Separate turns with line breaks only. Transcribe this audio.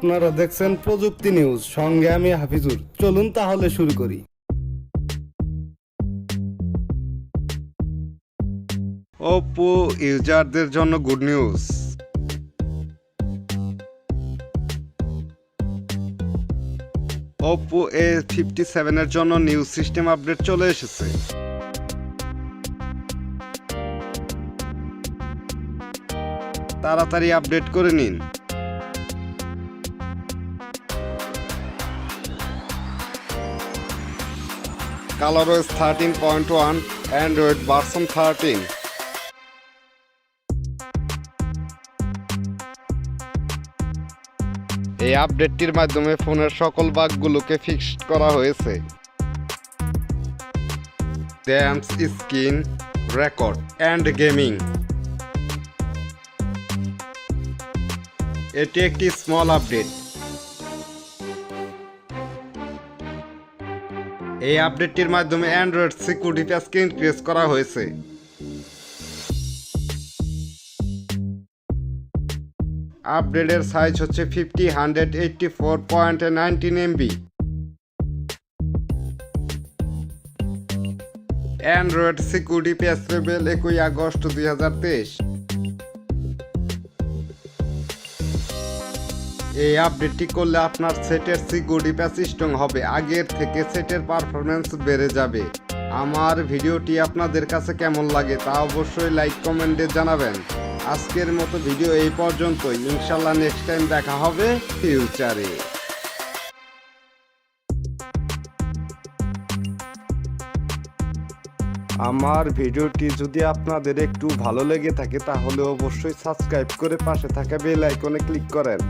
আপনারা দেখছেন প্রযুক্তি নিউজ, সঙ্গে আমি হাফিজুর। চলুন তাহলে শুরু করি।
ওপ্পো ইউজারদের জন্য গুড নিউজ। ওপ্পো A57 এর জন্য নিউ সিস্টেম আপডেট চলে এসেছে। তাড়াতাড়ি আপডেট করে নিন। ColorOS 13.1 Android version 13। এই আপডেটটির মাধ্যমে ফোনের সকল বাগগুলোকে ফিক্সড করা হয়েছে। ড্যাম্পস স্ক্রিন রেকর্ড অ্যান্ড গেমিং। এটি একটি স্মল আপডেট। এই আপডেটটির মাধ্যমে অ্যান্ড্রয়েড সিকিউরিটি প্যাচকে ইনক্রিজ করা হয়েছে। আপডেটের সাইজ হচ্ছে 184.19 MB। অ্যান্ড্রয়েড সিকিউরিটি প্যাচ লেভেল 21 আগস্ট 2023। এই আপডেটটি করলে আপনার সেটের সিকিউরিটি প্যাচ স্ট্রং হবে, আগের থেকে সেটের পারফরমেন্স বেড়ে যাবে। আমার ভিডিওটি আপনাদের কাছে কেমন লাগে তা অবশ্যই লাইক কমেন্টে জানাবেন। আজকের মতো ভিডিও এই পর্যন্তই। ইনশাল্লাহ নেক্সট টাইম দেখা হবে ফিউচারে। আমার ভিডিওটি যদি আপনাদের একটু ভালো লেগে থাকে তাহলে অবশ্যই সাবস্ক্রাইব করে পাশে থাকা বেল আইকনে ক্লিক করেন।